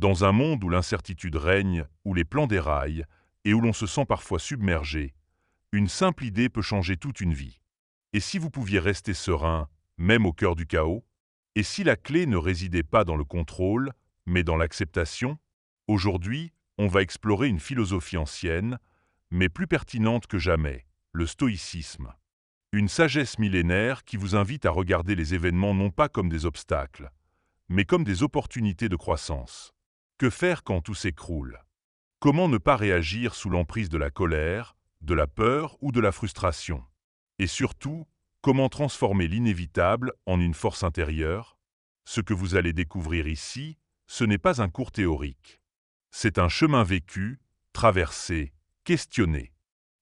Dans un monde où l'incertitude règne, où les plans déraillent, et où l'on se sent parfois submergé, une simple idée peut changer toute une vie. Et si vous pouviez rester serein, même au cœur du chaos? Et si la clé ne résidait pas dans le contrôle, mais dans l'acceptation? Aujourd'hui, on va explorer une philosophie ancienne, mais plus pertinente que jamais, le stoïcisme. Une sagesse millénaire qui vous invite à regarder les événements non pas comme des obstacles, mais comme des opportunités de croissance. Que faire quand tout s'écroule? Comment ne pas réagir sous l'emprise de la colère, de la peur ou de la frustration? Et surtout, comment transformer l'inévitable en une force intérieure? Ce que vous allez découvrir ici, ce n'est pas un cours théorique. C'est un chemin vécu, traversé, questionné.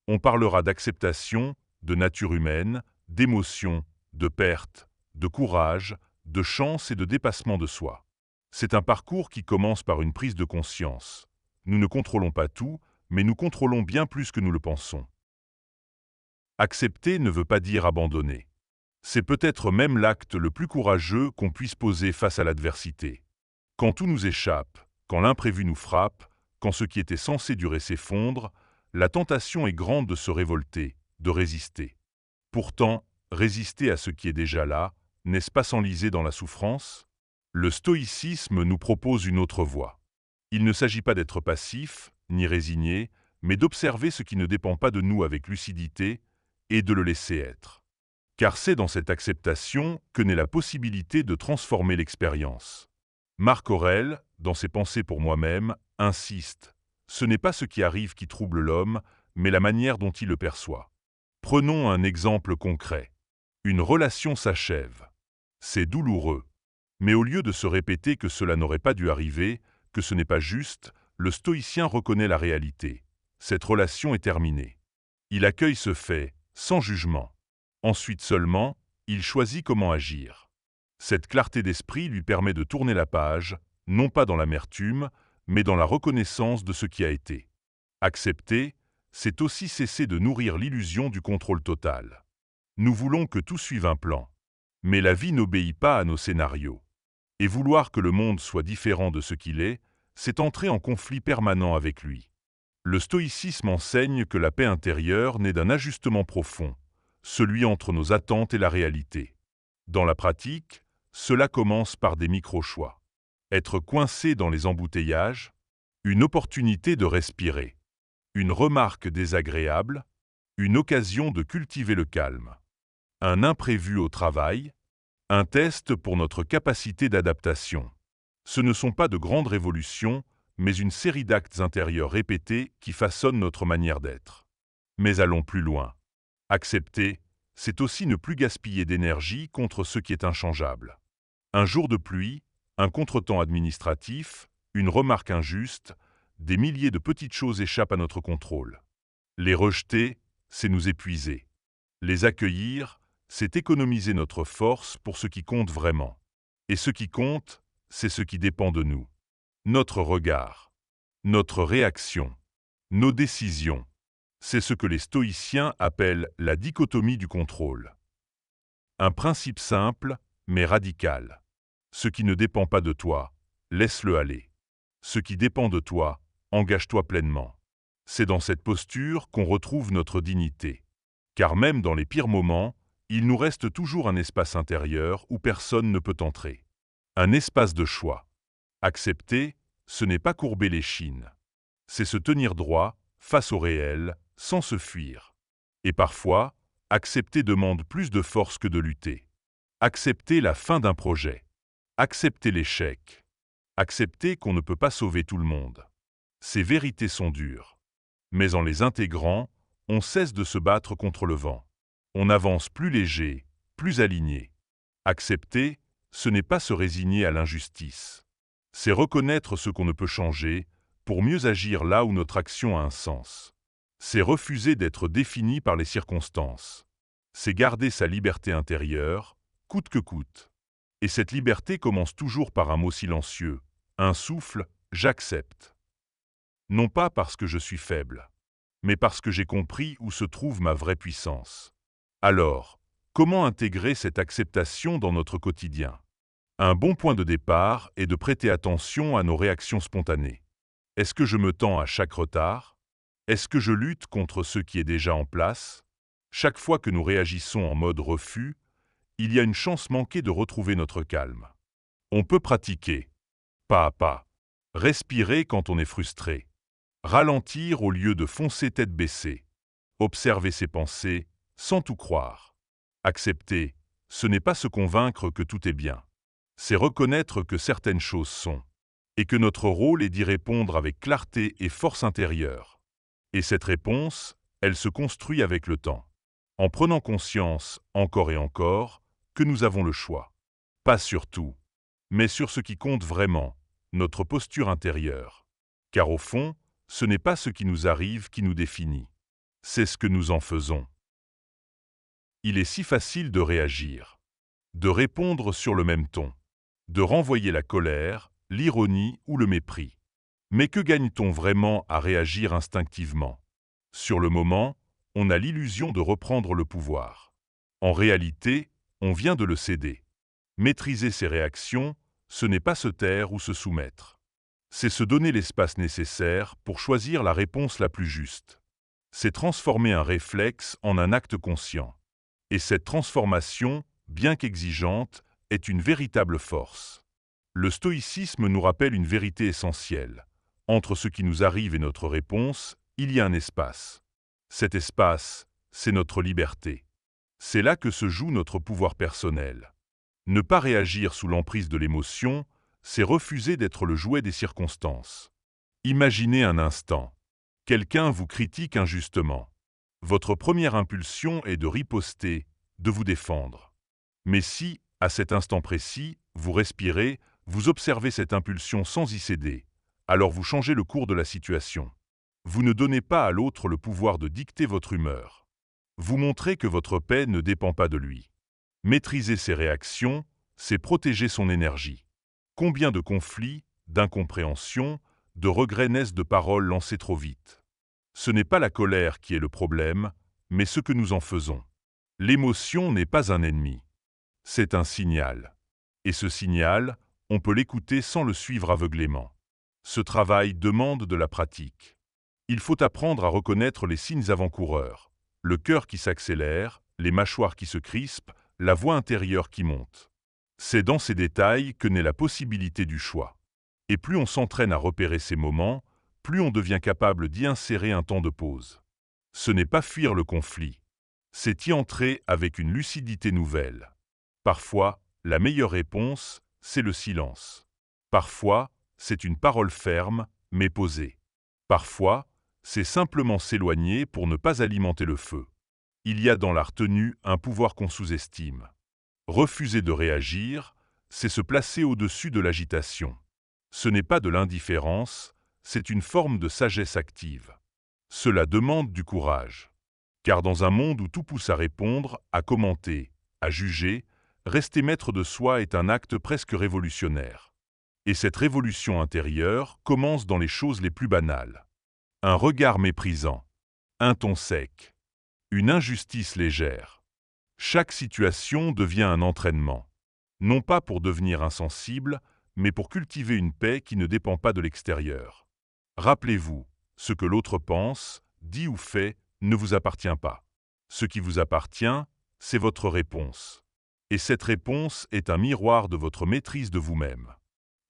On parlera d'acceptation, de nature humaine, d'émotion, de perte, de courage, de chance et de dépassement de soi. C'est un parcours qui commence par une prise de conscience. Nous ne contrôlons pas tout, mais nous contrôlons bien plus que nous le pensons. Accepter ne veut pas dire abandonner. C'est peut-être même l'acte le plus courageux qu'on puisse poser face à l'adversité. Quand tout nous échappe, quand l'imprévu nous frappe, quand ce qui était censé durer s'effondre, la tentation est grande de se révolter, de résister. Pourtant, résister à ce qui est déjà là, n'est-ce pas s'enliser dans la souffrance? Le stoïcisme nous propose une autre voie. Il ne s'agit pas d'être passif, ni résigné, mais d'observer ce qui ne dépend pas de nous avec lucidité et de le laisser être. Car c'est dans cette acceptation que naît la possibilité de transformer l'expérience. Marc Aurèle, dans ses Pensées pour moi-même, insiste « Ce n'est pas ce qui arrive qui trouble l'homme, mais la manière dont il le perçoit. » Prenons un exemple concret. Une relation s'achève. C'est douloureux. Mais au lieu de se répéter que cela n'aurait pas dû arriver, que ce n'est pas juste, le stoïcien reconnaît la réalité. Cette relation est terminée. Il accueille ce fait, sans jugement. Ensuite seulement, il choisit comment agir. Cette clarté d'esprit lui permet de tourner la page, non pas dans l'amertume, mais dans la reconnaissance de ce qui a été. Accepter, c'est aussi cesser de nourrir l'illusion du contrôle total. Nous voulons que tout suive un plan. Mais la vie n'obéit pas à nos scénarios. Et vouloir que le monde soit différent de ce qu'il est, c'est entrer en conflit permanent avec lui. Le stoïcisme enseigne que la paix intérieure naît d'un ajustement profond, celui entre nos attentes et la réalité. Dans la pratique, cela commence par des micro-choix. Être coincé dans les embouteillages, une opportunité de respirer, une remarque désagréable, une occasion de cultiver le calme, un imprévu au travail, un test pour notre capacité d'adaptation. Ce ne sont pas de grandes révolutions, mais une série d'actes intérieurs répétés qui façonnent notre manière d'être. Mais allons plus loin. Accepter, c'est aussi ne plus gaspiller d'énergie contre ce qui est inchangeable. Un jour de pluie, un contretemps administratif, une remarque injuste, des milliers de petites choses échappent à notre contrôle. Les rejeter, c'est nous épuiser. Les accueillir, c'est économiser notre force pour ce qui compte vraiment. Et ce qui compte, c'est ce qui dépend de nous. Notre regard, notre réaction, nos décisions. C'est ce que les stoïciens appellent la dichotomie du contrôle. Un principe simple, mais radical. Ce qui ne dépend pas de toi, laisse-le aller. Ce qui dépend de toi, engage-toi pleinement. C'est dans cette posture qu'on retrouve notre dignité. Car même dans les pires moments, il nous reste toujours un espace intérieur où personne ne peut entrer. Un espace de choix. Accepter, ce n'est pas courber l'échine. C'est se tenir droit, face au réel, sans se fuir. Et parfois, accepter demande plus de force que de lutter. Accepter la fin d'un projet. Accepter l'échec. Accepter qu'on ne peut pas sauver tout le monde. Ces vérités sont dures. Mais en les intégrant, on cesse de se battre contre le vent. On avance plus léger, plus aligné. Accepter, ce n'est pas se résigner à l'injustice. C'est reconnaître ce qu'on ne peut changer pour mieux agir là où notre action a un sens. C'est refuser d'être défini par les circonstances. C'est garder sa liberté intérieure, coûte que coûte. Et cette liberté commence toujours par un mot silencieux, un souffle « j'accepte ». Non pas parce que je suis faible, mais parce que j'ai compris où se trouve ma vraie puissance. Alors, comment intégrer cette acceptation dans notre quotidien? Un bon point de départ est de prêter attention à nos réactions spontanées. Est-ce que je me tends à chaque retard? Est-ce que je lutte contre ce qui est déjà en place? Chaque fois que nous réagissons en mode refus, il y a une chance manquée de retrouver notre calme. On peut pratiquer, pas à pas, respirer quand on est frustré, ralentir au lieu de foncer tête baissée, observer ses pensées sans tout croire. Accepter, ce n'est pas se convaincre que tout est bien. C'est reconnaître que certaines choses sont, et que notre rôle est d'y répondre avec clarté et force intérieure. Et cette réponse, elle se construit avec le temps, en prenant conscience, encore et encore, que nous avons le choix. Pas sur tout, mais sur ce qui compte vraiment, notre posture intérieure. Car au fond, ce n'est pas ce qui nous arrive qui nous définit, c'est ce que nous en faisons. Il est si facile de réagir, de répondre sur le même ton, de renvoyer la colère, l'ironie ou le mépris. Mais que gagne-t-on vraiment à réagir instinctivement? Sur le moment, on a l'illusion de reprendre le pouvoir. En réalité, on vient de le céder. Maîtriser ses réactions, ce n'est pas se taire ou se soumettre. C'est se donner l'espace nécessaire pour choisir la réponse la plus juste. C'est transformer un réflexe en un acte conscient. Et cette transformation, bien qu'exigeante, est une véritable force. Le stoïcisme nous rappelle une vérité essentielle. Entre ce qui nous arrive et notre réponse, il y a un espace. Cet espace, c'est notre liberté. C'est là que se joue notre pouvoir personnel. Ne pas réagir sous l'emprise de l'émotion, c'est refuser d'être le jouet des circonstances. Imaginez un instant. Quelqu'un vous critique injustement. Votre première impulsion est de riposter, de vous défendre. Mais si, à cet instant précis, vous respirez, vous observez cette impulsion sans y céder, alors vous changez le cours de la situation. Vous ne donnez pas à l'autre le pouvoir de dicter votre humeur. Vous montrez que votre paix ne dépend pas de lui. Maîtriser ses réactions, c'est protéger son énergie. Combien de conflits, d'incompréhensions, de regrets naissent de paroles lancées trop vite? Ce n'est pas la colère qui est le problème, mais ce que nous en faisons. L'émotion n'est pas un ennemi. C'est un signal. Et ce signal, on peut l'écouter sans le suivre aveuglément. Ce travail demande de la pratique. Il faut apprendre à reconnaître les signes avant-coureurs, le cœur qui s'accélère, les mâchoires qui se crispent, la voix intérieure qui monte. C'est dans ces détails que naît la possibilité du choix. Et plus on s'entraîne à repérer ces moments, plus on devient capable d'y insérer un temps de pause. Ce n'est pas fuir le conflit, c'est y entrer avec une lucidité nouvelle. Parfois, la meilleure réponse, c'est le silence. Parfois, c'est une parole ferme, mais posée. Parfois, c'est simplement s'éloigner pour ne pas alimenter le feu. Il y a dans la retenue un pouvoir qu'on sous-estime. Refuser de réagir, c'est se placer au-dessus de l'agitation. Ce n'est pas de l'indifférence, c'est une forme de sagesse active. Cela demande du courage. Car dans un monde où tout pousse à répondre, à commenter, à juger, rester maître de soi est un acte presque révolutionnaire. Et cette révolution intérieure commence dans les choses les plus banales. Un regard méprisant, un ton sec, une injustice légère. Chaque situation devient un entraînement. Non pas pour devenir insensible, mais pour cultiver une paix qui ne dépend pas de l'extérieur. Rappelez-vous, ce que l'autre pense, dit ou fait, ne vous appartient pas. Ce qui vous appartient, c'est votre réponse. Et cette réponse est un miroir de votre maîtrise de vous-même.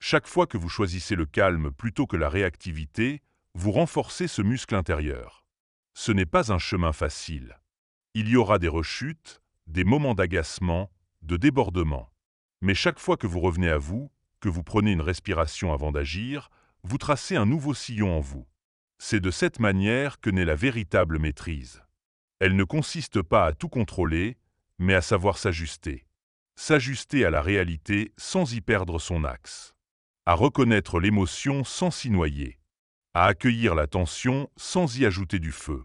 Chaque fois que vous choisissez le calme plutôt que la réactivité, vous renforcez ce muscle intérieur. Ce n'est pas un chemin facile. Il y aura des rechutes, des moments d'agacement, de débordement. Mais chaque fois que vous revenez à vous, que vous prenez une respiration avant d'agir, vous tracez un nouveau sillon en vous. C'est de cette manière que naît la véritable maîtrise. Elle ne consiste pas à tout contrôler, mais à savoir s'ajuster. S'ajuster à la réalité sans y perdre son axe. À reconnaître l'émotion sans s'y noyer. À accueillir la tension sans y ajouter du feu.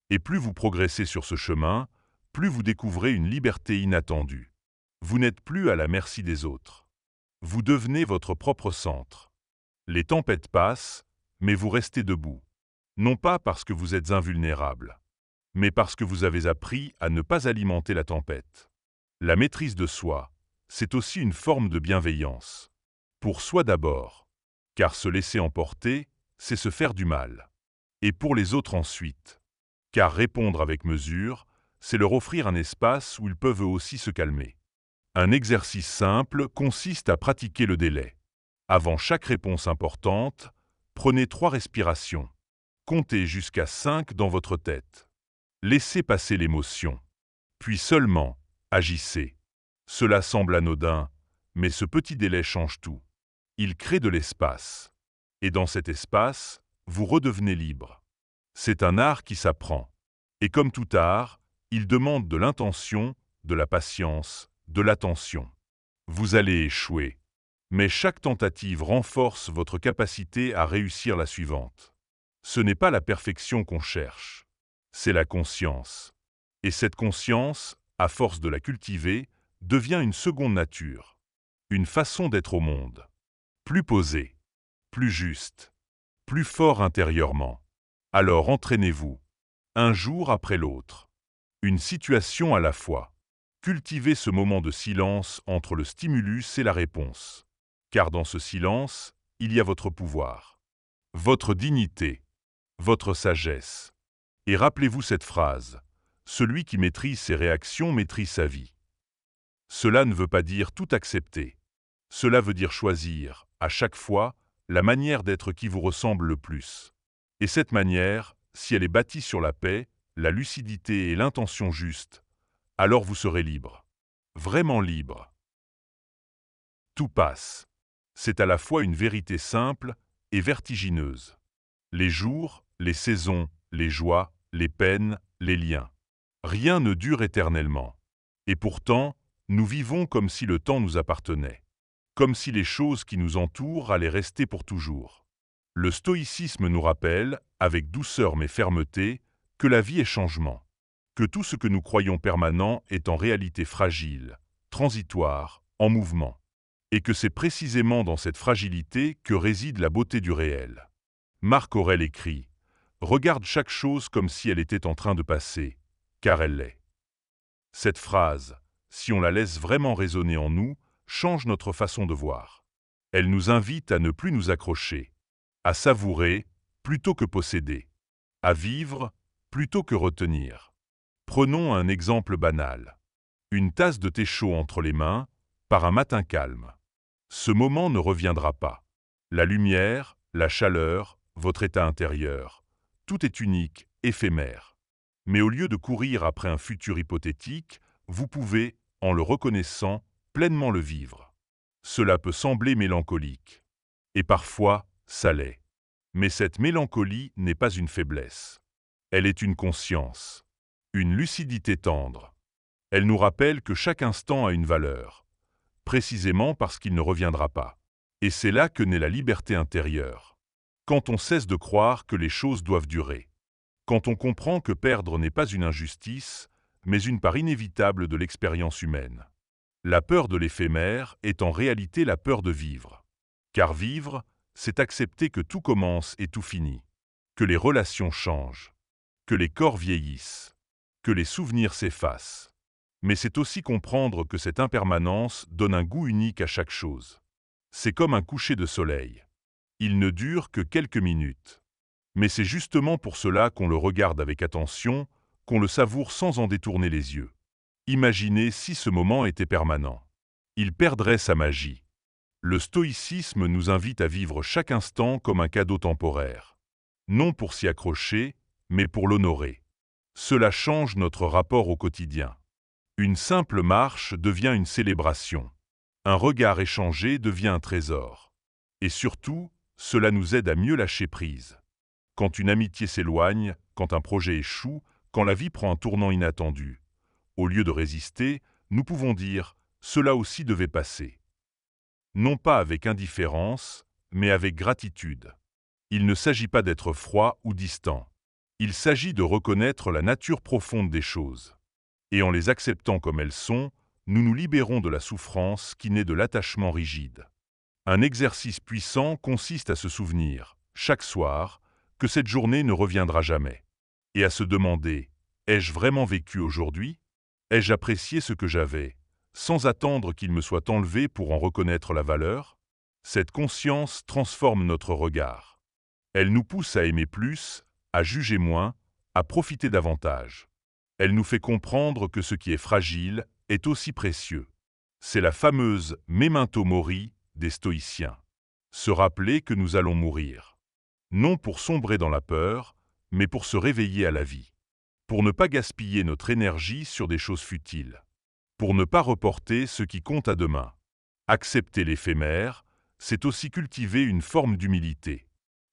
Et plus vous progressez sur ce chemin, plus vous découvrez une liberté inattendue. Vous n'êtes plus à la merci des autres. Vous devenez votre propre centre. Les tempêtes passent, mais vous restez debout. Non pas parce que vous êtes invulnérable, mais parce que vous avez appris à ne pas alimenter la tempête. La maîtrise de soi, c'est aussi une forme de bienveillance. Pour soi d'abord, car se laisser emporter, c'est se faire du mal. Et pour les autres ensuite, car répondre avec mesure, c'est leur offrir un espace où ils peuvent eux aussi se calmer. Un exercice simple consiste à pratiquer le délai. Avant chaque réponse importante, prenez 3 respirations. Comptez jusqu'à 5 dans votre tête. Laissez passer l'émotion. Puis seulement, agissez. Cela semble anodin, mais ce petit délai change tout. Il crée de l'espace. Et dans cet espace, vous redevenez libre. C'est un art qui s'apprend. Et comme tout art, il demande de l'intention, de la patience, de l'attention. Vous allez échouer. Mais chaque tentative renforce votre capacité à réussir la suivante. Ce n'est pas la perfection qu'on cherche. C'est la conscience. Et cette conscience, à force de la cultiver, devient une seconde nature. Une façon d'être au monde. Plus posée, plus juste, plus fort intérieurement. Alors entraînez-vous, un jour après l'autre. Une situation à la fois. Cultivez ce moment de silence entre le stimulus et la réponse. Car dans ce silence, il y a votre pouvoir, votre dignité, votre sagesse. Et rappelez-vous cette phrase, celui qui maîtrise ses réactions maîtrise sa vie. Cela ne veut pas dire tout accepter. Cela veut dire choisir, à chaque fois, la manière d'être qui vous ressemble le plus. Et cette manière, si elle est bâtie sur la paix, la lucidité et l'intention juste, alors vous serez libre. Vraiment libre. Tout passe. C'est à la fois une vérité simple et vertigineuse. Les jours, les saisons, les joies, les peines, les liens. Rien ne dure éternellement. Et pourtant, nous vivons comme si le temps nous appartenait. Comme si les choses qui nous entourent allaient rester pour toujours. Le stoïcisme nous rappelle, avec douceur mais fermeté, que la vie est changement. Que tout ce que nous croyons permanent est en réalité fragile, transitoire, en mouvement. Et que c'est précisément dans cette fragilité que réside la beauté du réel. Marc Aurèle écrit « Regarde chaque chose comme si elle était en train de passer, car elle l'est ». Cette phrase, si on la laisse vraiment résonner en nous, change notre façon de voir. Elle nous invite à ne plus nous accrocher, à savourer plutôt que posséder, à vivre plutôt que retenir. Prenons un exemple banal. Une tasse de thé chaud entre les mains, par un matin calme. Ce moment ne reviendra pas. La lumière, la chaleur, votre état intérieur, tout est unique, éphémère. Mais au lieu de courir après un futur hypothétique, vous pouvez, en le reconnaissant, pleinement le vivre. Cela peut sembler mélancolique. Et parfois, ça l'est. Mais cette mélancolie n'est pas une faiblesse. Elle est une conscience, une lucidité tendre. Elle nous rappelle que chaque instant a une valeur, précisément parce qu'il ne reviendra pas. Et c'est là que naît la liberté intérieure. Quand on cesse de croire que les choses doivent durer. Quand on comprend que perdre n'est pas une injustice, mais une part inévitable de l'expérience humaine. La peur de l'éphémère est en réalité la peur de vivre. Car vivre, c'est accepter que tout commence et tout finit, que les relations changent, que les corps vieillissent, que les souvenirs s'effacent. Mais c'est aussi comprendre que cette impermanence donne un goût unique à chaque chose. C'est comme un coucher de soleil. Il ne dure que quelques minutes. Mais c'est justement pour cela qu'on le regarde avec attention, qu'on le savoure sans en détourner les yeux. Imaginez si ce moment était permanent. Il perdrait sa magie. Le stoïcisme nous invite à vivre chaque instant comme un cadeau temporaire. Non pour s'y accrocher, mais pour l'honorer. Cela change notre rapport au quotidien. Une simple marche devient une célébration. Un regard échangé devient un trésor. Et surtout, cela nous aide à mieux lâcher prise. Quand une amitié s'éloigne, quand un projet échoue, quand la vie prend un tournant inattendu, au lieu de résister, nous pouvons dire « cela aussi devait passer ». Non pas avec indifférence, mais avec gratitude. Il ne s'agit pas d'être froid ou distant. Il s'agit de reconnaître la nature profonde des choses. Et en les acceptant comme elles sont, nous nous libérons de la souffrance qui naît de l'attachement rigide. Un exercice puissant consiste à se souvenir, chaque soir, que cette journée ne reviendra jamais. Et à se demander, ai-je vraiment vécu aujourd'hui? Ai-je apprécié ce que j'avais, sans attendre qu'il me soit enlevé pour en reconnaître la valeur? Cette conscience transforme notre regard. Elle nous pousse à aimer plus, à juger moins, à profiter davantage. Elle nous fait comprendre que ce qui est fragile est aussi précieux. C'est la fameuse memento mori des stoïciens. Se rappeler que nous allons mourir. Non pour sombrer dans la peur, mais pour se réveiller à la vie. Pour ne pas gaspiller notre énergie sur des choses futiles. Pour ne pas reporter ce qui compte à demain. Accepter l'éphémère, c'est aussi cultiver une forme d'humilité.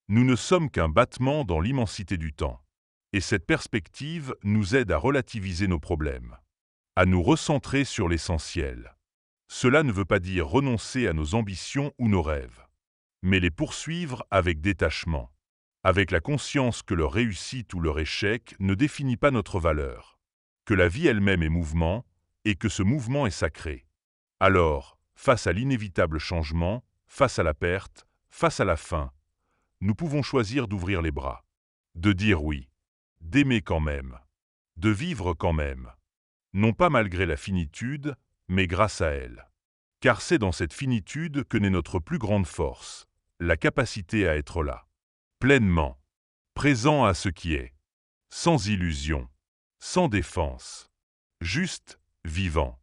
Nous ne sommes qu'un battement dans l'immensité du temps. Et cette perspective nous aide à relativiser nos problèmes. À nous recentrer sur l'essentiel. Cela ne veut pas dire renoncer à nos ambitions ou nos rêves, mais les poursuivre avec détachement, avec la conscience que leur réussite ou leur échec ne définit pas notre valeur, que la vie elle-même est mouvement et que ce mouvement est sacré. Alors, face à l'inévitable changement, face à la perte, face à la fin, nous pouvons choisir d'ouvrir les bras, de dire oui, d'aimer quand même, de vivre quand même, non pas malgré la finitude, mais grâce à elle. Car c'est dans cette finitude que naît notre plus grande force, la capacité à être là, pleinement, présent à ce qui est, sans illusion, sans défense, juste, vivant.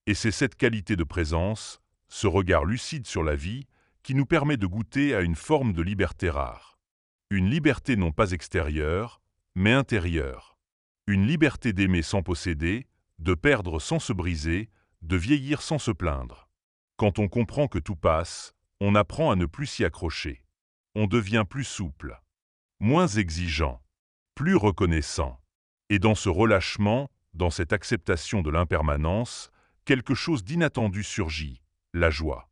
Et c'est cette qualité de présence, ce regard lucide sur la vie, qui nous permet de goûter à une forme de liberté rare. Une liberté non pas extérieure, mais intérieure. Une liberté d'aimer sans posséder, de perdre sans se briser, de vieillir sans se plaindre. Quand on comprend que tout passe, on apprend à ne plus s'y accrocher. On devient plus souple, moins exigeant, plus reconnaissant. Et dans ce relâchement, dans cette acceptation de l'impermanence, quelque chose d'inattendu surgit, la joie.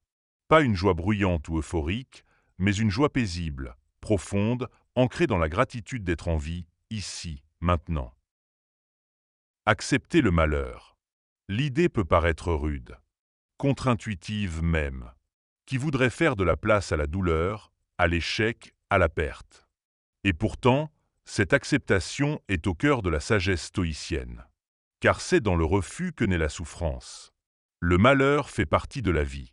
Pas une joie bruyante ou euphorique, mais une joie paisible, profonde, ancrée dans la gratitude d'être en vie, ici, maintenant. Accepter le malheur. L'idée peut paraître rude, contre-intuitive même, qui voudrait faire de la place à la douleur, à l'échec, à la perte. Et pourtant, cette acceptation est au cœur de la sagesse stoïcienne. Car c'est dans le refus que naît la souffrance. Le malheur fait partie de la vie.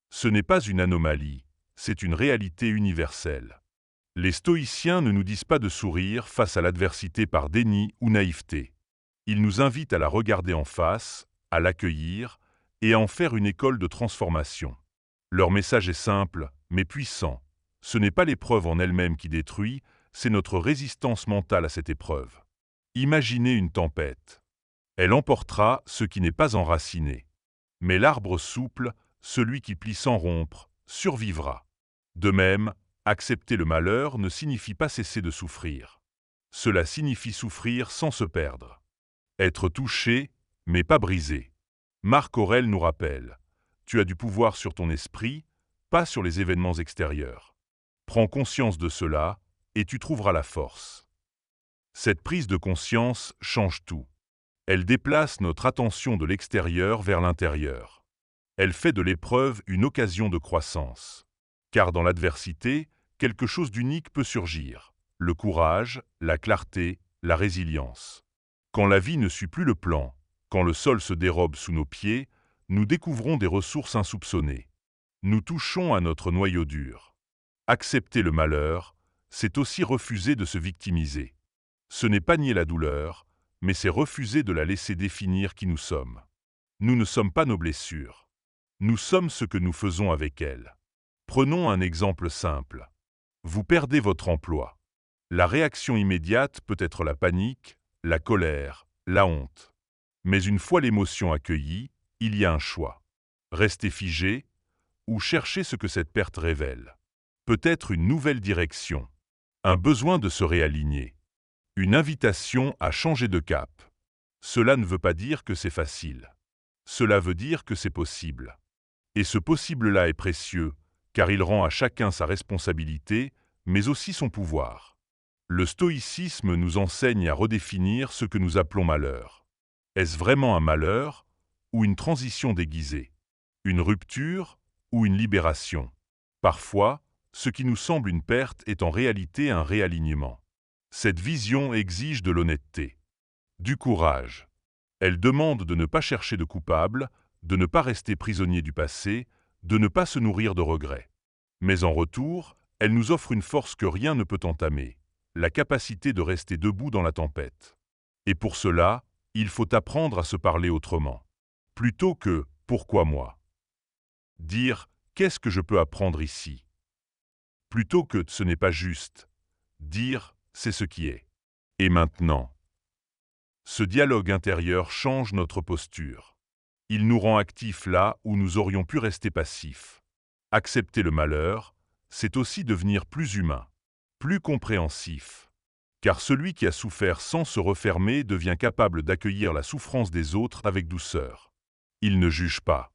Ce n'est pas une anomalie, c'est une réalité universelle. Les stoïciens ne nous disent pas de sourire face à l'adversité par déni ou naïveté. Ils nous invitent à la regarder en face, à l'accueillir et à en faire une école de transformation. Leur message est simple, mais puissant. Ce n'est pas l'épreuve en elle-même qui détruit, c'est notre résistance mentale à cette épreuve. Imaginez une tempête. Elle emportera ce qui n'est pas enraciné. Mais l'arbre souple, celui qui plie sans rompre, survivra. De même, accepter le malheur ne signifie pas cesser de souffrir. Cela signifie souffrir sans se perdre. Être touché, mais pas brisé. Marc Aurèle nous rappelle, tu as du pouvoir sur ton esprit, pas sur les événements extérieurs. Prends conscience de cela, et tu trouveras la force. Cette prise de conscience change tout. Elle déplace notre attention de l'extérieur vers l'intérieur. Elle fait de l'épreuve une occasion de croissance. Car dans l'adversité, quelque chose d'unique peut surgir. Le courage, la clarté, la résilience. Quand la vie ne suit plus le plan, quand le sol se dérobe sous nos pieds, nous découvrons des ressources insoupçonnées. Nous touchons à notre noyau dur. Accepter le malheur, c'est aussi refuser de se victimiser. Ce n'est pas nier la douleur, mais c'est refuser de la laisser définir qui nous sommes. Nous ne sommes pas nos blessures. Nous sommes ce que nous faisons avec elles. Prenons un exemple simple. Vous perdez votre emploi. La réaction immédiate peut être la panique, la colère, la honte. Mais une fois l'émotion accueillie, il y a un choix. Rester figé ou chercher ce que cette perte révèle. Peut-être une nouvelle direction. Un besoin de se réaligner. Une invitation à changer de cap. Cela ne veut pas dire que c'est facile. Cela veut dire que c'est possible. Et ce possible-là est précieux, car il rend à chacun sa responsabilité, mais aussi son pouvoir. Le stoïcisme nous enseigne à redéfinir ce que nous appelons malheur. Est-ce vraiment un malheur ou une transition déguisée? Une rupture ou une libération? Parfois, ce qui nous semble une perte est en réalité un réalignement. Cette vision exige de l'honnêteté, du courage. Elle demande de ne pas chercher de coupable, de ne pas rester prisonnier du passé, de ne pas se nourrir de regrets. Mais en retour, elle nous offre une force que rien ne peut entamer, la capacité de rester debout dans la tempête. Et pour cela, il faut apprendre à se parler autrement. Plutôt que « pourquoi moi ?» dire « qu'est-ce que je peux apprendre ici ?» Plutôt que « ce n'est pas juste », dire « c'est ce qui est ». Et maintenant, ce dialogue intérieur change notre posture. Il nous rend actifs là où nous aurions pu rester passifs. Accepter le malheur, c'est aussi devenir plus humain, plus compréhensif. Car celui qui a souffert sans se refermer devient capable d'accueillir la souffrance des autres avec douceur. Il ne juge pas.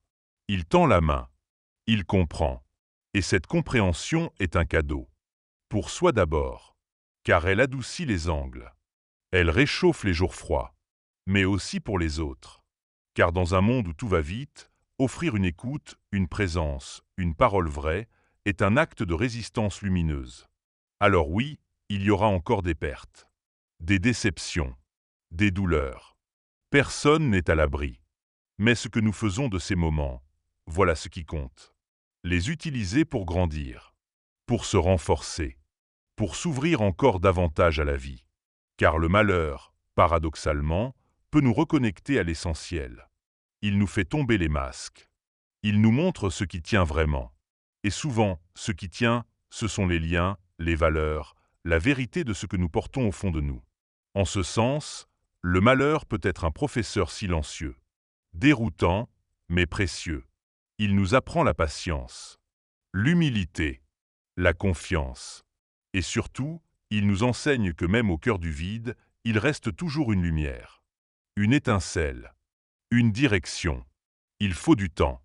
Il tend la main. Il comprend. Et cette compréhension est un cadeau. Pour soi d'abord, car elle adoucit les angles. Elle réchauffe les jours froids, mais aussi pour les autres. Car dans un monde où tout va vite, offrir une écoute, une présence, une parole vraie est un acte de résistance lumineuse. Alors oui, il y aura encore des pertes, des déceptions, des douleurs. Personne n'est à l'abri. Mais ce que nous faisons de ces moments, voilà ce qui compte. Les utiliser pour grandir, pour se renforcer, pour s'ouvrir encore davantage à la vie. Car le malheur, paradoxalement, peut nous reconnecter à l'essentiel. Il nous fait tomber les masques. Il nous montre ce qui tient vraiment. Et souvent, ce qui tient, ce sont les liens, les valeurs, la vérité de ce que nous portons au fond de nous. En ce sens, le malheur peut être un professeur silencieux, déroutant, mais précieux. Il nous apprend la patience, l'humilité, la confiance. Et surtout, il nous enseigne que même au cœur du vide, il reste toujours une lumière, une étincelle, une direction. Il faut du temps,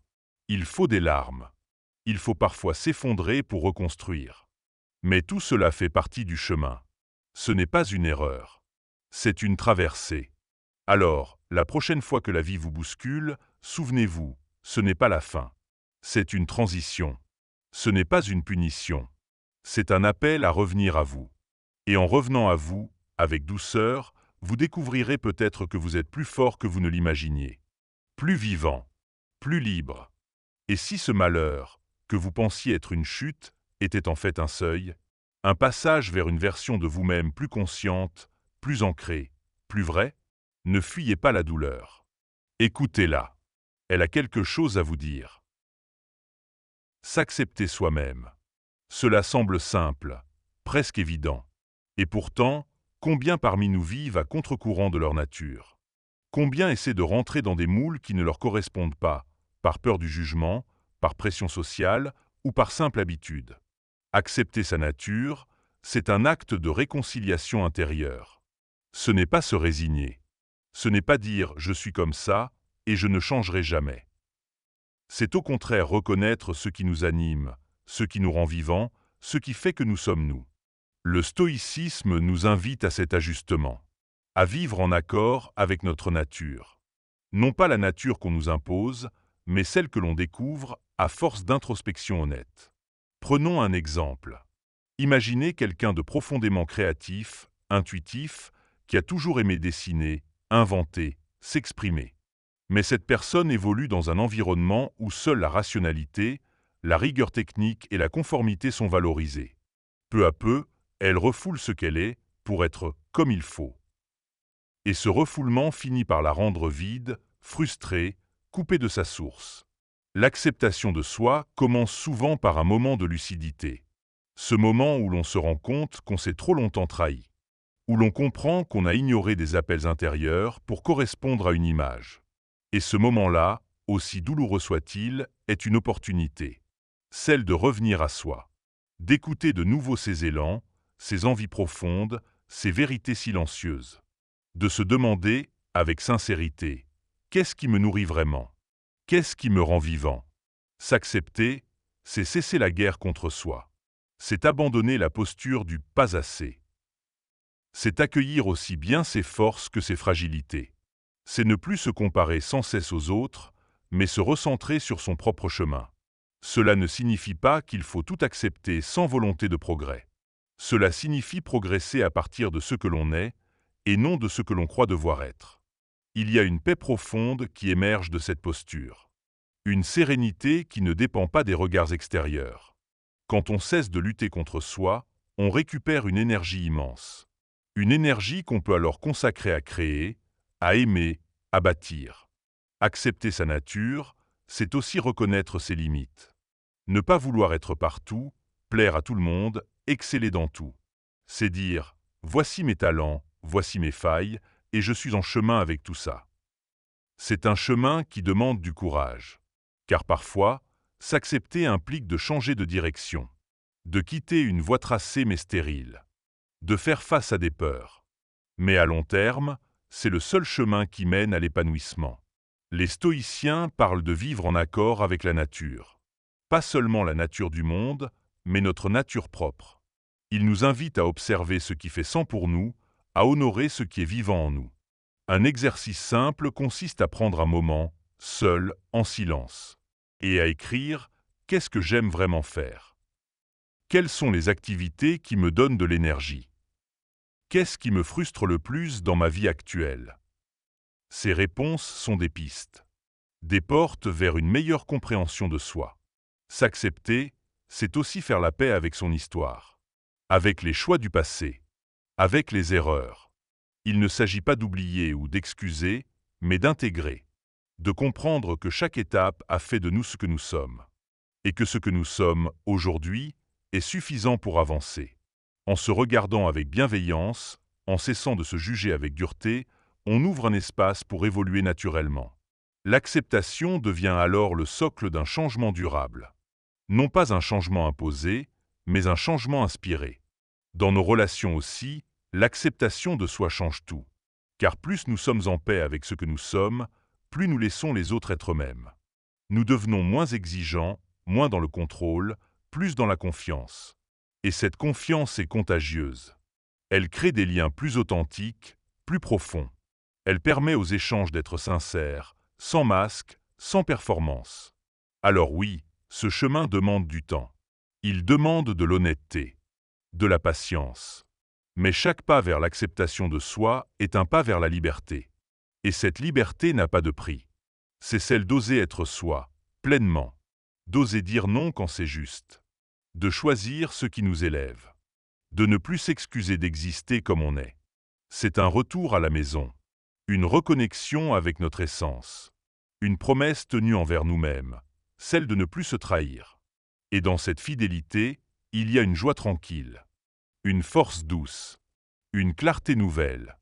il faut des larmes, il faut parfois s'effondrer pour reconstruire. Mais tout cela fait partie du chemin. Ce n'est pas une erreur, c'est une traversée. Alors, la prochaine fois que la vie vous bouscule, souvenez-vous, ce n'est pas la fin. C'est une transition. Ce n'est pas une punition. C'est un appel à revenir à vous. Et en revenant à vous, avec douceur, vous découvrirez peut-être que vous êtes plus fort que vous ne l'imaginiez. Plus vivant, plus libre. Et si ce malheur, que vous pensiez être une chute, était en fait un seuil, un passage vers une version de vous-même plus consciente, plus ancrée, plus vraie, ne fuyez pas la douleur. Écoutez-la. Elle a quelque chose à vous dire. S'accepter soi-même. Cela semble simple, presque évident. Et pourtant, combien parmi nous vivent à contre-courant de leur nature? Combien essaient de rentrer dans des moules qui ne leur correspondent pas, par peur du jugement, par pression sociale ou par simple habitude? Accepter sa nature, c'est un acte de réconciliation intérieure. Ce n'est pas se résigner. Ce n'est pas dire « je suis comme ça et je ne changerai jamais ». C'est au contraire reconnaître ce qui nous anime, ce qui nous rend vivants, ce qui fait que nous sommes nous. Le stoïcisme nous invite à cet ajustement, à vivre en accord avec notre nature. Non pas la nature qu'on nous impose, mais celle que l'on découvre à force d'introspection honnête. Prenons un exemple. Imaginez quelqu'un de profondément créatif, intuitif, qui a toujours aimé dessiner, inventer, s'exprimer. Mais cette personne évolue dans un environnement où seule la rationalité, la rigueur technique et la conformité sont valorisées. Peu à peu, elle refoule ce qu'elle est pour être comme il faut. Et ce refoulement finit par la rendre vide, frustrée, coupée de sa source. L'acceptation de soi commence souvent par un moment de lucidité. Ce moment où l'on se rend compte qu'on s'est trop longtemps trahi. Où l'on comprend qu'on a ignoré des appels intérieurs pour correspondre à une image. Et ce moment-là, aussi douloureux soit-il, est une opportunité. Celle de revenir à soi. D'écouter de nouveau ses élans, ses envies profondes, ses vérités silencieuses. De se demander, avec sincérité, qu'est-ce qui me nourrit vraiment? Qu'est-ce qui me rend vivant? S'accepter, c'est cesser la guerre contre soi. C'est abandonner la posture du « pas assez ». C'est accueillir aussi bien ses forces que ses fragilités. C'est ne plus se comparer sans cesse aux autres, mais se recentrer sur son propre chemin. Cela ne signifie pas qu'il faut tout accepter sans volonté de progrès. Cela signifie progresser à partir de ce que l'on est, et non de ce que l'on croit devoir être. Il y a une paix profonde qui émerge de cette posture. Une sérénité qui ne dépend pas des regards extérieurs. Quand on cesse de lutter contre soi, on récupère une énergie immense. Une énergie qu'on peut alors consacrer à créer, à aimer, à bâtir. Accepter sa nature, c'est aussi reconnaître ses limites. Ne pas vouloir être partout, plaire à tout le monde, exceller dans tout. C'est dire « voici mes talents, voici mes failles, et je suis en chemin avec tout ça ». C'est un chemin qui demande du courage. Car parfois, s'accepter implique de changer de direction, de quitter une voie tracée mais stérile, de faire face à des peurs. Mais à long terme, c'est le seul chemin qui mène à l'épanouissement. Les stoïciens parlent de vivre en accord avec la nature. Pas seulement la nature du monde, mais notre nature propre. Ils nous invitent à observer ce qui fait sang pour nous, à honorer ce qui est vivant en nous. Un exercice simple consiste à prendre un moment, seul, en silence, et à écrire « Qu'est-ce que j'aime vraiment faire ? Quelles sont les activités qui me donnent de l'énergie ? Qu'est-ce qui me frustre le plus dans ma vie actuelle ?» Ces réponses sont des pistes, des portes vers une meilleure compréhension de soi. S'accepter, c'est aussi faire la paix avec son histoire, avec les choix du passé, avec les erreurs. Il ne s'agit pas d'oublier ou d'excuser, mais d'intégrer, de comprendre que chaque étape a fait de nous ce que nous sommes, et que ce que nous sommes aujourd'hui est suffisant pour avancer. En se regardant avec bienveillance, en cessant de se juger avec dureté, on ouvre un espace pour évoluer naturellement. L'acceptation devient alors le socle d'un changement durable. Non pas un changement imposé, mais un changement inspiré. Dans nos relations aussi, l'acceptation de soi change tout. Car plus nous sommes en paix avec ce que nous sommes, plus nous laissons les autres être eux-mêmes. Nous devenons moins exigeants, moins dans le contrôle, plus dans la confiance. Et cette confiance est contagieuse. Elle crée des liens plus authentiques, plus profonds. Elle permet aux échanges d'être sincères, sans masque, sans performance. Alors oui, ce chemin demande du temps. Il demande de l'honnêteté, de la patience. Mais chaque pas vers l'acceptation de soi est un pas vers la liberté. Et cette liberté n'a pas de prix. C'est celle d'oser être soi, pleinement. D'oser dire non quand c'est juste. De choisir ce qui nous élève. De ne plus s'excuser d'exister comme on est. C'est un retour à la maison. Une reconnexion avec notre essence. Une promesse tenue envers nous-mêmes, celle de ne plus se trahir. Et dans cette fidélité, il y a une joie tranquille, une force douce, une clarté nouvelle.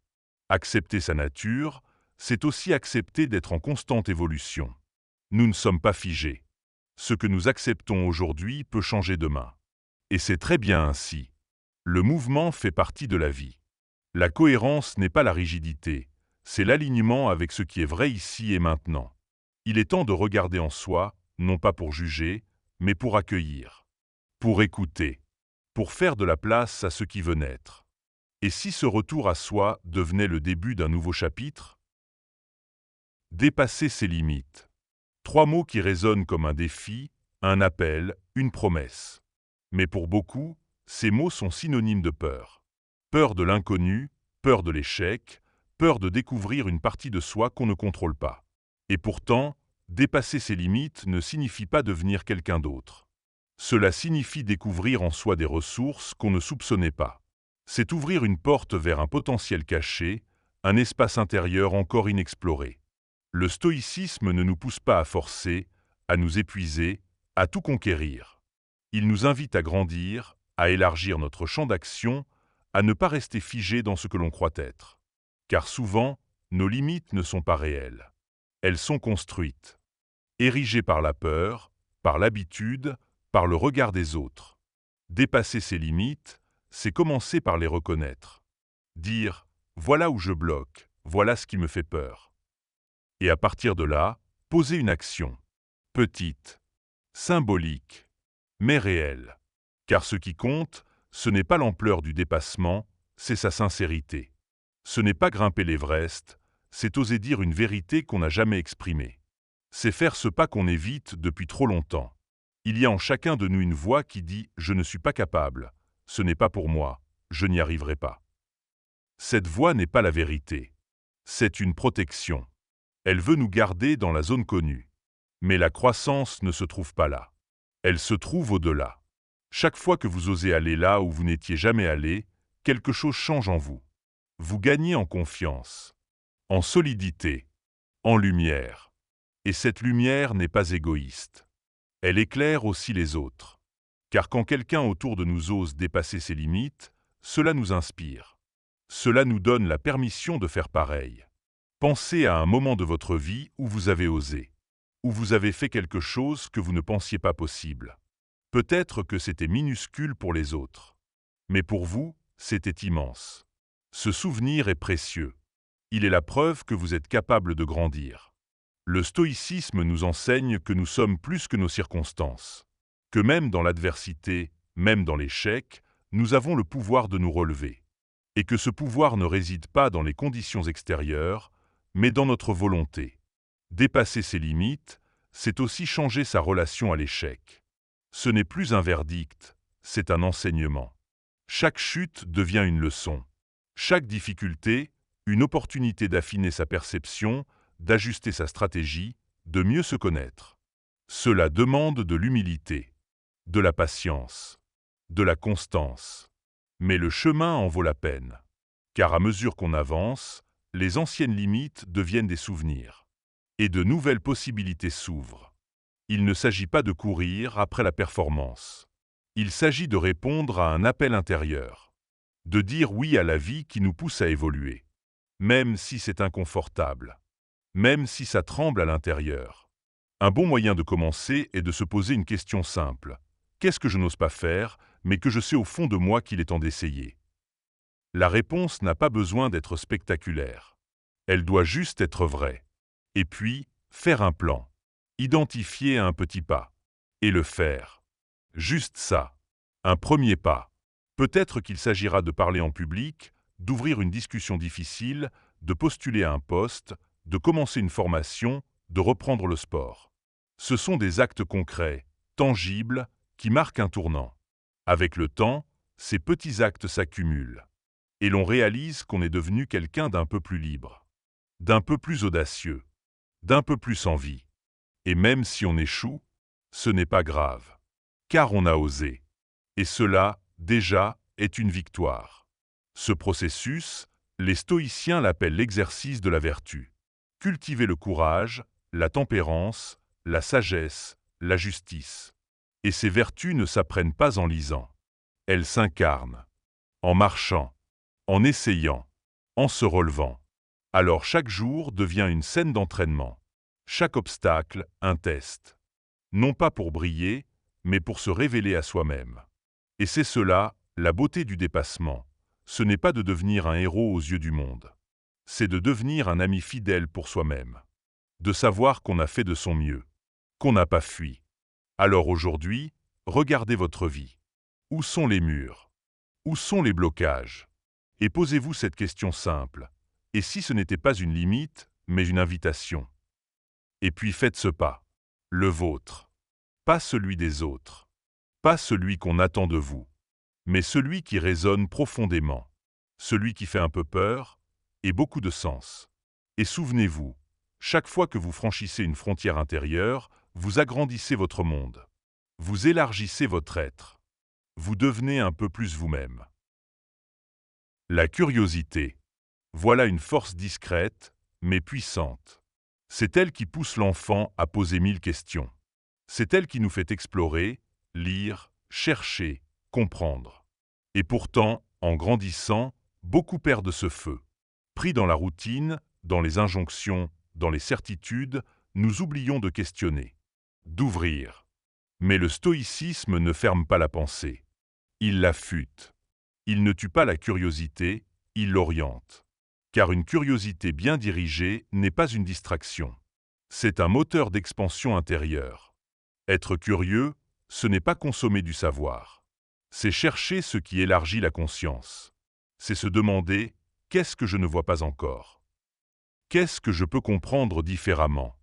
Accepter sa nature, c'est aussi accepter d'être en constante évolution. Nous ne sommes pas figés. Ce que nous acceptons aujourd'hui peut changer demain. Et c'est très bien ainsi. Le mouvement fait partie de la vie. La cohérence n'est pas la rigidité, c'est l'alignement avec ce qui est vrai ici et maintenant. Il est temps de regarder en soi, non pas pour juger, mais pour accueillir, pour écouter, pour faire de la place à ce qui veut naître. Et si ce retour à soi devenait le début d'un nouveau chapitre ? Dépasser ses limites. 3 mots qui résonnent comme un défi, un appel, une promesse. Mais pour beaucoup, ces mots sont synonymes de peur. Peur de l'inconnu, peur de l'échec, peur de découvrir une partie de soi qu'on ne contrôle pas. Et pourtant, dépasser ses limites ne signifie pas devenir quelqu'un d'autre. Cela signifie découvrir en soi des ressources qu'on ne soupçonnait pas. C'est ouvrir une porte vers un potentiel caché, un espace intérieur encore inexploré. Le stoïcisme ne nous pousse pas à forcer, à nous épuiser, à tout conquérir. Il nous invite à grandir, à élargir notre champ d'action, à ne pas rester figé dans ce que l'on croit être. Car souvent, nos limites ne sont pas réelles. Elles sont construites, érigées par la peur, par l'habitude, par le regard des autres. Dépasser ces limites, c'est commencer par les reconnaître. Dire « voilà où je bloque, voilà ce qui me fait peur ». Et à partir de là, poser une action, petite, symbolique, mais réelle. Car ce qui compte, ce n'est pas l'ampleur du dépassement, c'est sa sincérité. Ce n'est pas grimper l'Everest, c'est oser dire une vérité qu'on n'a jamais exprimée. C'est faire ce pas qu'on évite depuis trop longtemps. Il y a en chacun de nous une voix qui dit « Je ne suis pas capable, ce n'est pas pour moi, je n'y arriverai pas ». Cette voix n'est pas la vérité. C'est une protection. Elle veut nous garder dans la zone connue. Mais la croissance ne se trouve pas là. Elle se trouve au-delà. Chaque fois que vous osez aller là où vous n'étiez jamais allé, quelque chose change en vous. Vous gagnez en confiance, en solidité, en lumière. Et cette lumière n'est pas égoïste. Elle éclaire aussi les autres. Car quand quelqu'un autour de nous ose dépasser ses limites, cela nous inspire. Cela nous donne la permission de faire pareil. Pensez à un moment de votre vie où vous avez osé, où vous avez fait quelque chose que vous ne pensiez pas possible. Peut-être que c'était minuscule pour les autres. Mais pour vous, c'était immense. Ce souvenir est précieux. Il est la preuve que vous êtes capable de grandir. Le stoïcisme nous enseigne que nous sommes plus que nos circonstances. Que même dans l'adversité, même dans l'échec, nous avons le pouvoir de nous relever. Et que ce pouvoir ne réside pas dans les conditions extérieures, mais dans notre volonté. Dépasser ses limites, c'est aussi changer sa relation à l'échec. Ce n'est plus un verdict, c'est un enseignement. Chaque chute devient une leçon. Chaque difficulté, une opportunité d'affiner sa perception, d'ajuster sa stratégie, de mieux se connaître. Cela demande de l'humilité, de la patience, de la constance. Mais le chemin en vaut la peine. Car à mesure qu'on avance, les anciennes limites deviennent des souvenirs. Et de nouvelles possibilités s'ouvrent. Il ne s'agit pas de courir après la performance. Il s'agit de répondre à un appel intérieur. De dire oui à la vie qui nous pousse à évoluer. Même si c'est inconfortable. Même si ça tremble à l'intérieur. Un bon moyen de commencer est de se poser une question simple. Qu'est-ce que je n'ose pas faire, mais que je sais au fond de moi qu'il est temps d'essayer? La réponse n'a pas besoin d'être spectaculaire. Elle doit juste être vraie. Et puis, faire un plan. Identifier un petit pas. Et le faire. Juste ça. Un premier pas. Peut-être qu'il s'agira de parler en public, d'ouvrir une discussion difficile, de postuler à un poste, de commencer une formation, de reprendre le sport. Ce sont des actes concrets, tangibles, qui marquent un tournant. Avec le temps, ces petits actes s'accumulent. Et l'on réalise qu'on est devenu quelqu'un d'un peu plus libre, d'un peu plus audacieux, d'un peu plus en vie. Et même si on échoue, ce n'est pas grave. Car on a osé. Et cela, déjà, est une victoire. Ce processus, les stoïciens l'appellent l'exercice de la vertu. Cultiver le courage, la tempérance, la sagesse, la justice. Et ces vertus ne s'apprennent pas en lisant. Elles s'incarnent. En marchant. En essayant. En se relevant. Alors chaque jour devient une scène d'entraînement. Chaque obstacle, un test. Non pas pour briller, mais pour se révéler à soi-même. Et c'est cela, la beauté du dépassement. Ce n'est pas de devenir un héros aux yeux du monde. C'est de devenir un ami fidèle pour soi-même. De savoir qu'on a fait de son mieux. Qu'on n'a pas fui. Alors aujourd'hui, regardez votre vie. Où sont les murs? Où sont les blocages? Et posez-vous cette question simple. Et si ce n'était pas une limite, mais une invitation? Et puis faites ce pas. Le vôtre. Pas celui des autres. Pas celui qu'on attend de vous. Mais celui qui résonne profondément. Celui qui fait un peu peur et beaucoup de sens. Et souvenez-vous, chaque fois que vous franchissez une frontière intérieure, vous agrandissez votre monde. Vous élargissez votre être. Vous devenez un peu plus vous-même. La curiosité. Voilà une force discrète, mais puissante. C'est elle qui pousse l'enfant à poser 1000 questions. C'est elle qui nous fait explorer, lire, chercher, comprendre. Et pourtant, en grandissant, beaucoup perdent ce feu. Pris dans la routine, dans les injonctions, dans les certitudes, nous oublions de questionner, d'ouvrir. Mais le stoïcisme ne ferme pas la pensée. Il l'affûte. Il ne tue pas la curiosité, il l'oriente. Car une curiosité bien dirigée n'est pas une distraction. C'est un moteur d'expansion intérieure. Être curieux, ce n'est pas consommer du savoir. C'est chercher ce qui élargit la conscience. C'est se demander « qu'est-ce que je ne vois pas encore? Qu'est-ce que je peux comprendre différemment ?»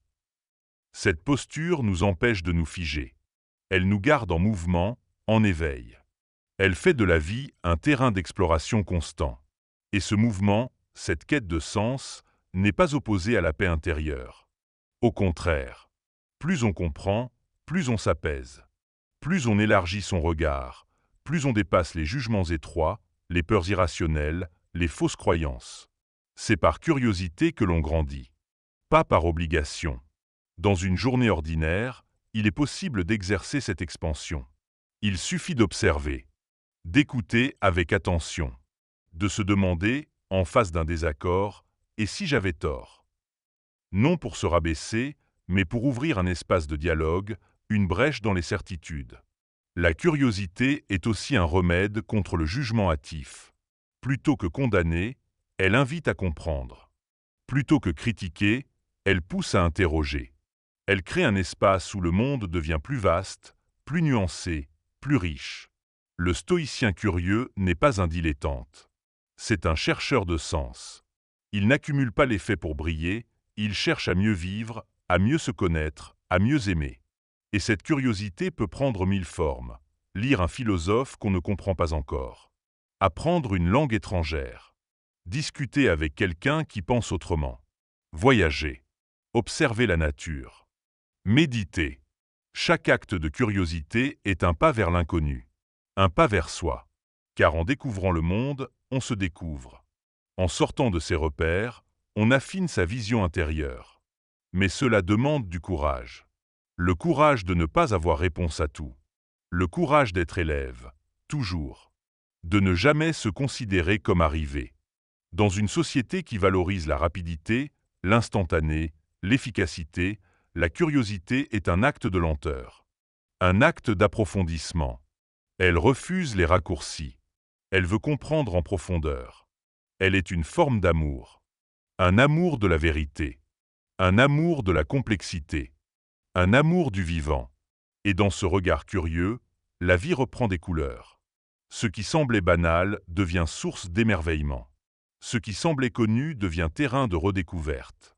Cette posture nous empêche de nous figer. Elle nous garde en mouvement, en éveil. Elle fait de la vie un terrain d'exploration constant. Et ce mouvement, cette quête de sens, n'est pas opposé à la paix intérieure. Au contraire, Plus on comprend, plus on s'apaise. Plus on élargit son regard, plus on dépasse les jugements étroits, les peurs irrationnelles, les fausses croyances. C'est par curiosité que l'on grandit, pas par obligation. Dans une journée ordinaire, il est possible d'exercer cette expansion. Il suffit d'observer, d'écouter avec attention, de se demander, en face d'un désaccord, « et si j'avais tort ?» Non pour se rabaisser, mais pour ouvrir un espace de dialogue, une brèche dans les certitudes. La curiosité est aussi un remède contre le jugement hâtif. Plutôt que condamner, elle invite à comprendre. Plutôt que critiquer, elle pousse à interroger. Elle crée un espace où le monde devient plus vaste, plus nuancé, plus riche. Le stoïcien curieux n'est pas un dilettante. C'est un chercheur de sens. Il n'accumule pas les faits pour briller, il cherche à mieux vivre, à mieux se connaître, à mieux aimer. Et cette curiosité peut prendre 1000 formes. Lire un philosophe qu'on ne comprend pas encore. Apprendre une langue étrangère. Discuter avec quelqu'un qui pense autrement. Voyager. Observer la nature. Méditer. Chaque acte de curiosité est un pas vers l'inconnu. Un pas vers soi. Car en découvrant le monde, on se découvre. En sortant de ses repères, on affine sa vision intérieure. Mais cela demande du courage. Le courage de ne pas avoir réponse à tout. Le courage d'être élève, toujours. De ne jamais se considérer comme arrivé. Dans une société qui valorise la rapidité, l'instantané, l'efficacité, la curiosité est un acte de lenteur. Un acte d'approfondissement. Elle refuse les raccourcis. Elle veut comprendre en profondeur. Elle est une forme d'amour. Un amour de la vérité. Un amour de la complexité. Un amour du vivant. Et dans ce regard curieux, la vie reprend des couleurs. Ce qui semblait banal devient source d'émerveillement. Ce qui semblait connu devient terrain de redécouverte.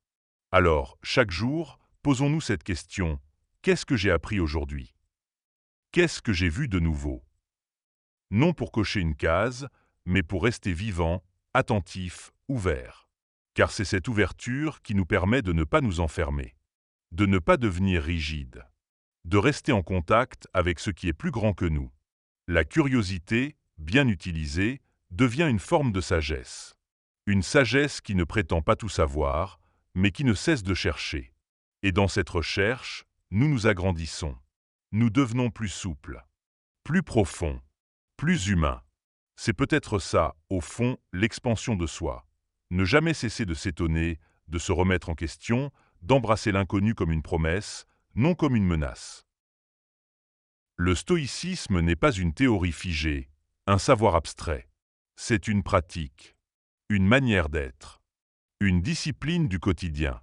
Alors, chaque jour, posons-nous cette question. Qu'est-ce que j'ai appris aujourd'hui? Qu'est-ce que j'ai vu de nouveau? Non pour cocher une case, mais pour rester vivant, attentif, ouvert. Car c'est cette ouverture qui nous permet de ne pas nous enfermer, de ne pas devenir rigide, de rester en contact avec ce qui est plus grand que nous. La curiosité, bien utilisée, devient une forme de sagesse. Une sagesse qui ne prétend pas tout savoir, mais qui ne cesse de chercher. Et dans cette recherche, nous nous agrandissons. Nous devenons plus souples, plus profonds, plus humains. C'est peut-être ça, au fond, l'expansion de soi. Ne jamais cesser de s'étonner, de se remettre en question, d'embrasser l'inconnu comme une promesse, non comme une menace. Le stoïcisme n'est pas une théorie figée, un savoir abstrait. C'est une pratique, une manière d'être, une discipline du quotidien.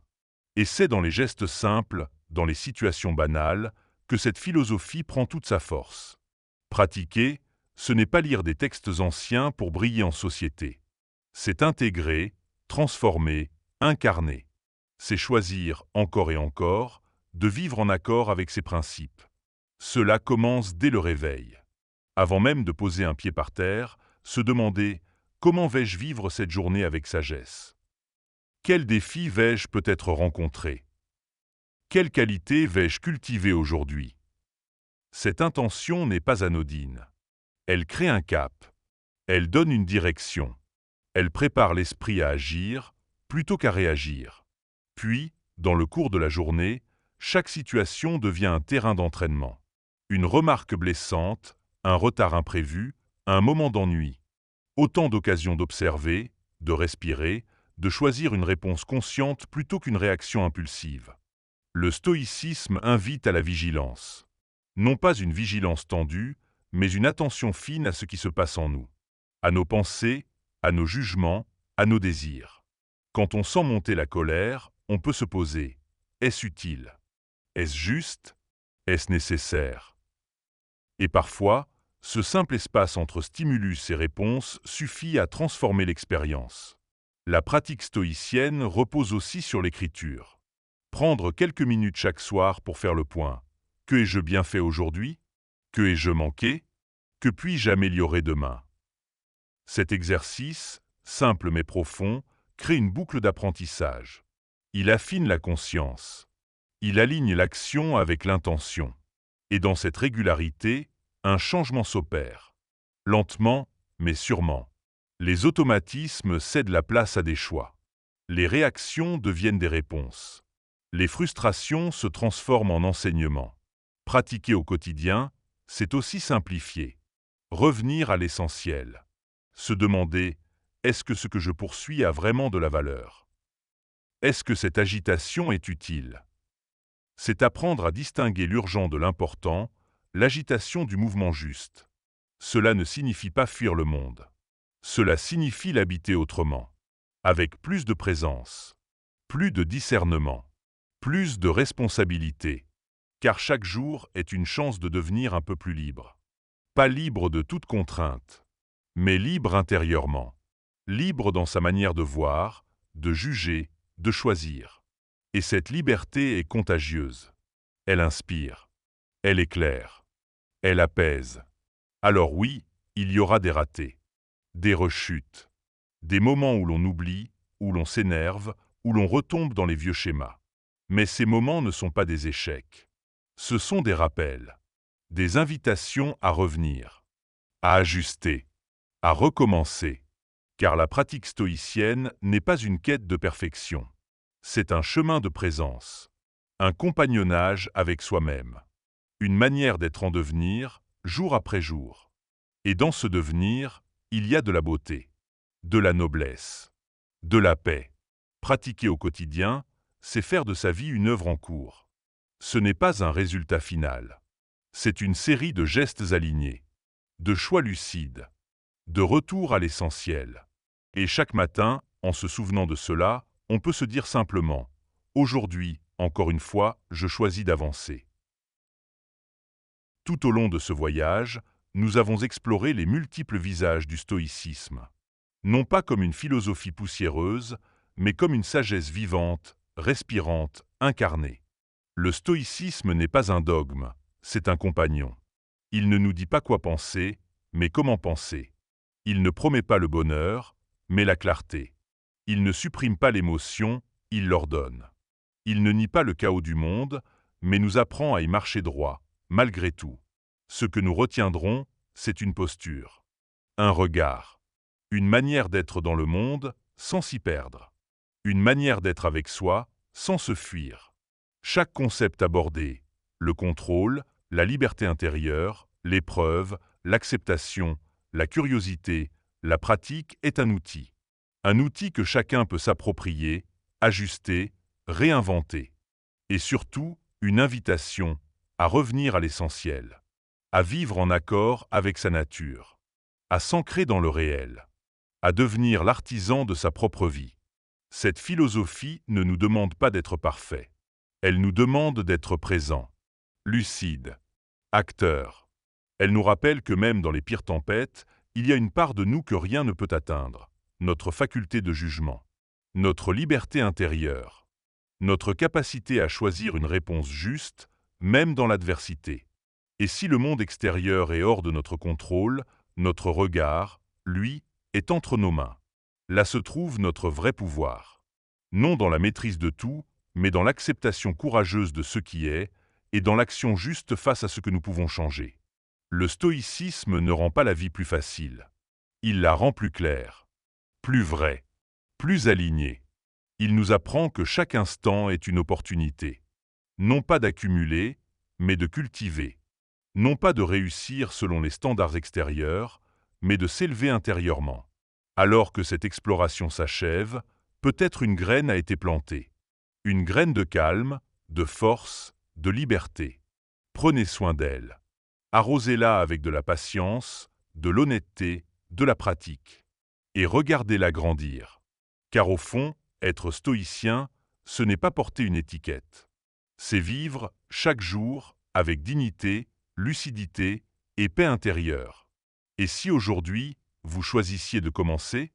Et c'est dans les gestes simples, dans les situations banales, que cette philosophie prend toute sa force. Pratiquer, ce n'est pas lire des textes anciens pour briller en société. C'est intégrer, transformer, incarner. C'est choisir, encore et encore, de vivre en accord avec ses principes. Cela commence dès le réveil. Avant même de poser un pied par terre, se demander « Comment vais-je vivre cette journée avec sagesse ?» Quels défis vais-je peut-être rencontrer? Quelle qualité vais-je cultiver aujourd'hui? Cette intention n'est pas anodine. Elle crée un cap. Elle donne une direction. Elle prépare l'esprit à agir plutôt qu'à réagir. Puis, dans le cours de la journée, chaque situation devient un terrain d'entraînement. Une remarque blessante, un retard imprévu, un moment d'ennui. Autant d'occasions d'observer, de respirer, de choisir une réponse consciente plutôt qu'une réaction impulsive. Le stoïcisme invite à la vigilance. Non pas une vigilance tendue, mais une attention fine à ce qui se passe en nous. À nos pensées, à nos jugements, à nos désirs. Quand on sent monter la colère, on peut se poser. Est-ce utile? Est-ce juste? Est-ce nécessaire? Et parfois, ce simple espace entre stimulus et réponse suffit à transformer l'expérience. La pratique stoïcienne repose aussi sur l'écriture. Prendre quelques minutes chaque soir pour faire le point. Que ai-je bien fait aujourd'hui? Que ai-je manqué? Que puis-je améliorer demain? Cet exercice, simple mais profond, crée une boucle d'apprentissage. Il affine la conscience. Il aligne l'action avec l'intention. Et dans cette régularité, un changement s'opère. Lentement, mais sûrement. Les automatismes cèdent la place à des choix. Les réactions deviennent des réponses. Les frustrations se transforment en enseignements. Pratiquer au quotidien, c'est aussi simplifier. Revenir à l'essentiel. Se demander, est-ce que ce que je poursuis a vraiment de la valeur? Est-ce que cette agitation est utile? C'est apprendre à distinguer l'urgent de l'important, l'agitation du mouvement juste. Cela ne signifie pas fuir le monde. Cela signifie l'habiter autrement, avec plus de présence, plus de discernement, plus de responsabilité, car chaque jour est une chance de devenir un peu plus libre. Pas libre de toute contrainte, mais libre intérieurement, libre dans sa manière de voir, de juger, de choisir. Et cette liberté est contagieuse. Elle inspire, elle éclaire, elle apaise. Alors oui, il y aura des ratés, des rechutes, des moments où l'on oublie, où l'on s'énerve, où l'on retombe dans les vieux schémas. Mais ces moments ne sont pas des échecs. Ce sont des rappels, des invitations à revenir, à ajuster, à recommencer. Car la pratique stoïcienne n'est pas une quête de perfection. C'est un chemin de présence, un compagnonnage avec soi-même, une manière d'être en devenir, jour après jour. Et dans ce devenir, il y a de la beauté, de la noblesse, de la paix. Pratiquer au quotidien, c'est faire de sa vie une œuvre en cours. Ce n'est pas un résultat final. C'est une série de gestes alignés, de choix lucides, de retour à l'essentiel. Et chaque matin, en se souvenant de cela, on peut se dire simplement « Aujourd'hui, encore une fois, je choisis d'avancer ». Tout au long de ce voyage, nous avons exploré les multiples visages du stoïcisme. Non pas comme une philosophie poussiéreuse, mais comme une sagesse vivante, respirante, incarnée. Le stoïcisme n'est pas un dogme, c'est un compagnon. Il ne nous dit pas quoi penser, mais comment penser. Il ne promet pas le bonheur, mais la clarté. Il ne supprime pas l'émotion, il l'ordonne. Il ne nie pas le chaos du monde, mais nous apprend à y marcher droit, malgré tout. Ce que nous retiendrons, c'est une posture, un regard, une manière d'être dans le monde sans s'y perdre, une manière d'être avec soi sans se fuir. Chaque concept abordé, le contrôle, la liberté intérieure, l'épreuve, l'acceptation, la curiosité, la pratique est un outil. Un outil que chacun peut s'approprier, ajuster, réinventer. Et surtout, une invitation à revenir à l'essentiel, à vivre en accord avec sa nature, à s'ancrer dans le réel, à devenir l'artisan de sa propre vie. Cette philosophie ne nous demande pas d'être parfait. Elle nous demande d'être présent, lucide, acteur. Elle nous rappelle que même dans les pires tempêtes, il y a une part de nous que rien ne peut atteindre, notre faculté de jugement, notre liberté intérieure, notre capacité à choisir une réponse juste, même dans l'adversité. Et si le monde extérieur est hors de notre contrôle, notre regard, lui, est entre nos mains. Là se trouve notre vrai pouvoir. Non dans la maîtrise de tout, mais dans l'acceptation courageuse de ce qui est, et dans l'action juste face à ce que nous pouvons changer. Le stoïcisme ne rend pas la vie plus facile. Il la rend plus claire, plus vraie, plus alignée. Il nous apprend que chaque instant est une opportunité. Non pas d'accumuler, mais de cultiver. Non pas de réussir selon les standards extérieurs, mais de s'élever intérieurement. Alors que cette exploration s'achève, peut-être une graine a été plantée. Une graine de calme, de force, de liberté. Prenez soin d'elle. Arrosez-la avec de la patience, de l'honnêteté, de la pratique. Et regardez-la grandir. Car au fond, être stoïcien, ce n'est pas porter une étiquette. C'est vivre, chaque jour, avec dignité, lucidité et paix intérieure. Et si aujourd'hui, vous choisissiez de commencer ?